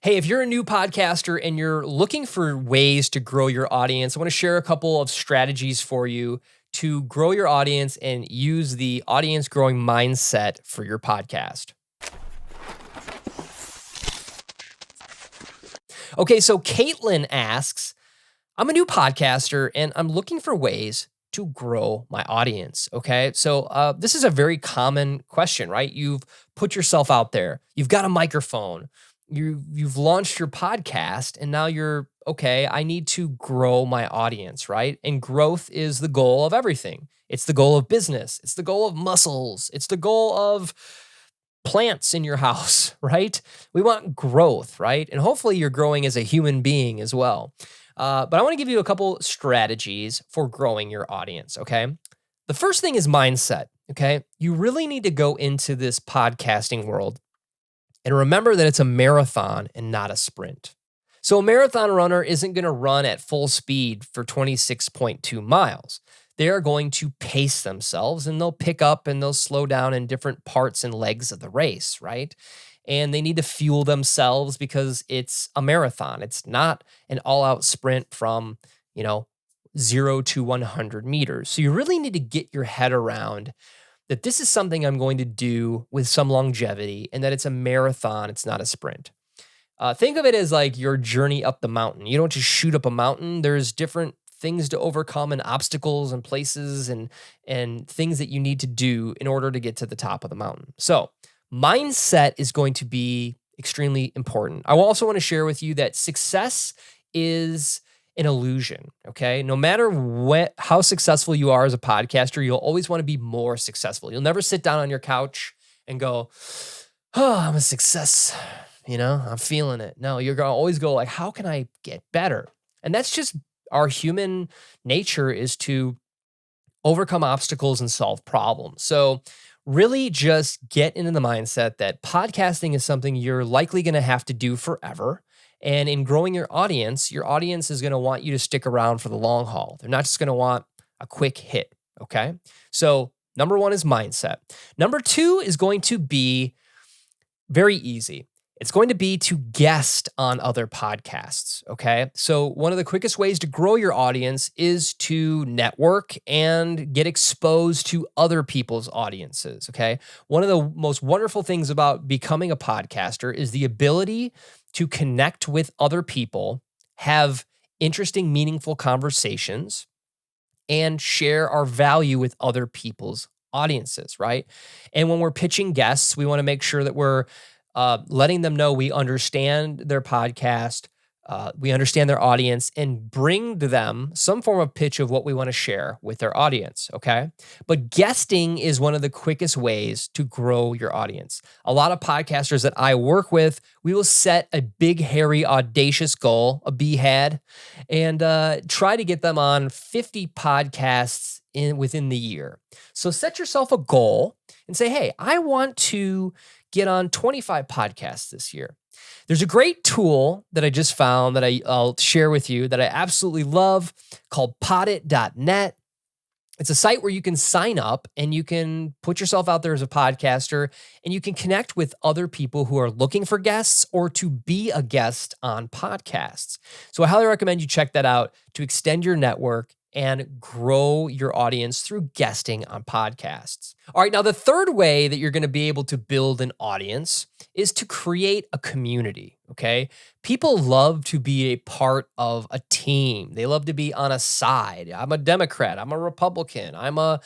Hey, if you're a new podcaster and you're looking for ways to grow your audience, I want to share a couple of strategies for you to grow your audience and use the audience growing mindset for your podcast. Okay, so Caitlin asks, I'm a new podcaster and I'm looking for ways to grow my audience. Okay, so this is a very common question, right? You've put yourself out there, you've got a microphone, you've launched your podcast, and now you're okay. I need to grow my audience, right? And growth is the goal of everything. It's the goal of business. It's the goal of muscles. It's the goal of plants in your house, right? We want growth, right? And hopefully you're growing as a human being as well. But I want to give you a couple strategies for growing your audience, okay? The first thing is mindset, okay? You really need to go into this podcasting world and remember that it's a marathon and not a sprint. So a marathon runner isn't going to run at full speed for 26.2 miles. They are going to pace themselves and they'll pick up and they'll slow down in different parts and legs of the race, right? And they need to fuel themselves because it's a marathon. It's not an all-out sprint from, 0 to 100 meters. So you really need to get your head around that this is something I'm going to do with some longevity and that it's a marathon, it's not a sprint. Think of it as like your journey up the mountain. You don't just shoot up a mountain. There's different things to overcome and obstacles and places and things that you need to do in order to get to the top of the mountain. So mindset is going to be extremely important. I also want to share with you that success is an illusion, okay? No matter how successful you are as a podcaster, you'll always want to be more successful. You'll never sit down on your couch and go, oh, I'm a success, I'm feeling it. No, you're going to always go like, how can I get better? And that's just our human nature, is to overcome obstacles and solve problems. So really just get into the mindset that podcasting is something you're likely going to have to do forever. And in growing your audience is going to want you to stick around for the long haul. They're not just going to want a quick hit, okay? So number one is mindset. Number two is going to be very easy. It's going to be to guest on other podcasts, okay? So one of the quickest ways to grow your audience is to network and get exposed to other people's audiences, okay? One of the most wonderful things about becoming a podcaster is the ability to connect with other people, have interesting, meaningful conversations, and share our value with other people's audiences, right? And when we're pitching guests, we want to make sure that we're letting them know we understand their podcast, we understand their audience, and bring to them some form of pitch of what we want to share with their audience, okay? But guesting is one of the quickest ways to grow your audience. A lot of podcasters that I work with, we will set a big, hairy, audacious goal, a BHAD, and try to get them on 50 podcasts within the year. So set yourself a goal and say, hey, I want to get on 25 podcasts this year. There's a great tool that I just found that I'll share with you that I absolutely love called Podit.net. It's a site where you can sign up and you can put yourself out there as a podcaster and you can connect with other people who are looking for guests or to be a guest on podcasts. So I highly recommend you check that out to extend your network and grow your audience through guesting on podcasts. All right, now the third way that you're going to be able to build an audience is to create a community, okay? People love to be a part of a team. They love to be on a side. I'm a Democrat, I'm a Republican, I'm a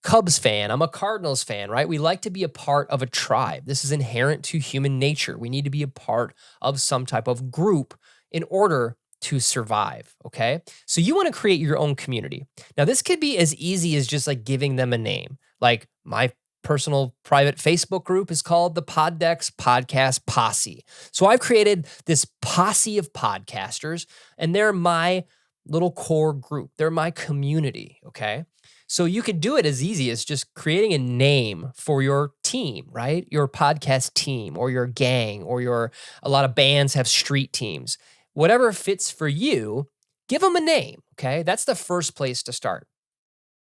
Cubs fan, I'm a Cardinals fan, right? We like to be a part of a tribe. This is inherent to human nature. We need to be a part of some type of group in order to survive, okay? So you want to create your own community. Now, this could be as easy as just like giving them a name. Like my personal private Facebook group is called the Poddex Podcast Posse. So I've created this posse of podcasters, and they're my little core group. They're my community, okay? So you could do it as easy as just creating a name for your team, right? Your podcast team or your gang or a lot of bands have street teams. Whatever fits for you, give them a name, okay? That's the first place to start.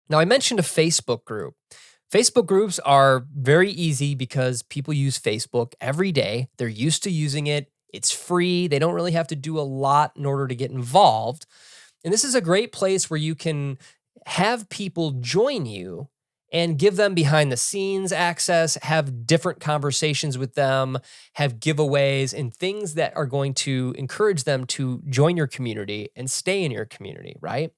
Now, I mentioned a Facebook group. Facebook groups are very easy because people use Facebook every day. They're used to using it It's free. They don't really have to do a lot in order to get involved. And this is a great place where you can have people join you and give them behind the scenes access, have different conversations with them, have giveaways and things that are going to encourage them to join your community and stay in your community, right?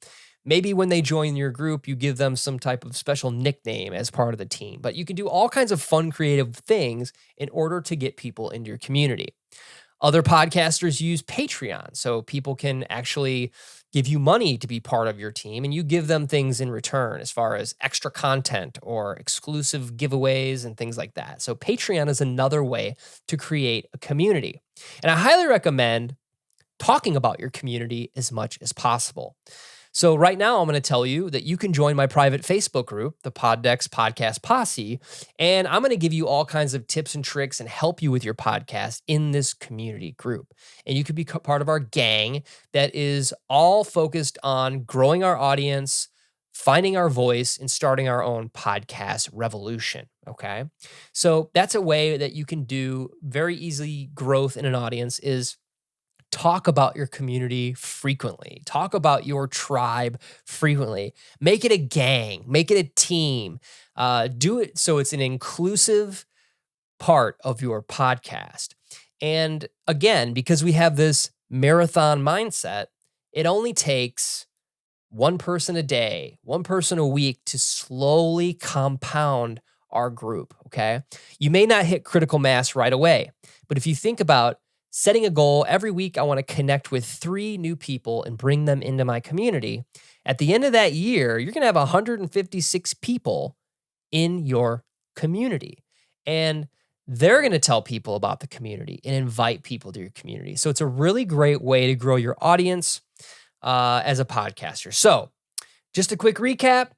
Maybe when they join your group, you give them some type of special nickname as part of the team, but you can do all kinds of fun, creative things in order to get people into your community. Other podcasters use Patreon, so people can actually give you money to be part of your team, and you give them things in return as far as extra content or exclusive giveaways and things like that. So Patreon is another way to create a community. And I highly recommend talking about your community as much as possible. So right now, I'm going to tell you that you can join my private Facebook group, the Poddex Podcast Posse, and I'm going to give you all kinds of tips and tricks and help you with your podcast in this community group. And you could be part of our gang that is all focused on growing our audience, finding our voice, and starting our own podcast revolution. Okay. So that's a way that you can do very easily growth in an audience is talk about your community frequently. Talk about your tribe frequently. Make it a gang. Make it a team. Do it so it's an inclusive part of your podcast. And again, because we have this marathon mindset, it only takes one person a day, one person a week to slowly compound our group, okay? You may not hit critical mass right away, but if you think about setting a goal every week, I want to connect with 3 new people and bring them into my community. At the end of that year, you're going to have 156 people in your community. And they're going to tell people about the community and invite people to your community. So it's a really great way to grow your audience as a podcaster. So just a quick recap.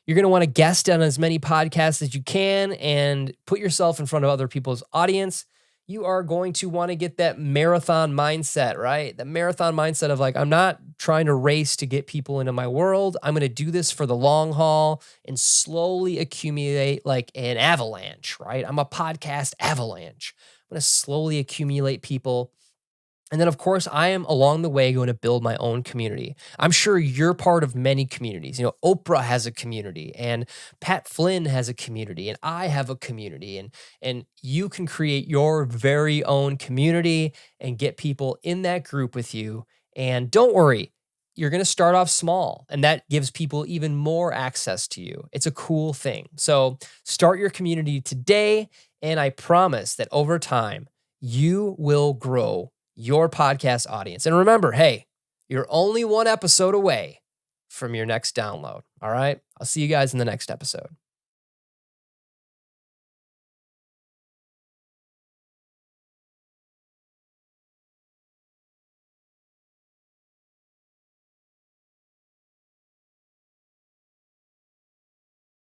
You're going to want to guest on as many podcasts as you can and put yourself in front of other people's audience. You are going to want to get that marathon mindset, right? The marathon mindset of like, I'm not trying to race to get people into my world. I'm going to do this for the long haul and slowly accumulate like an avalanche, right? I'm a podcast avalanche. I'm going to slowly accumulate people. And then, of course, I am along the way going to build my own community. I'm sure you're part of many communities. You know, Oprah has a community, and Pat Flynn has a community, and I have a community. And you can create your very own community and get people in that group with you. And don't worry, you're going to start off small, and that gives people even more access to you. It's a cool thing. So start your community today, and I promise that over time, you will grow your podcast audience. And remember, hey, you're only one episode away from your next download. All right. I'll see you guys in the next episode.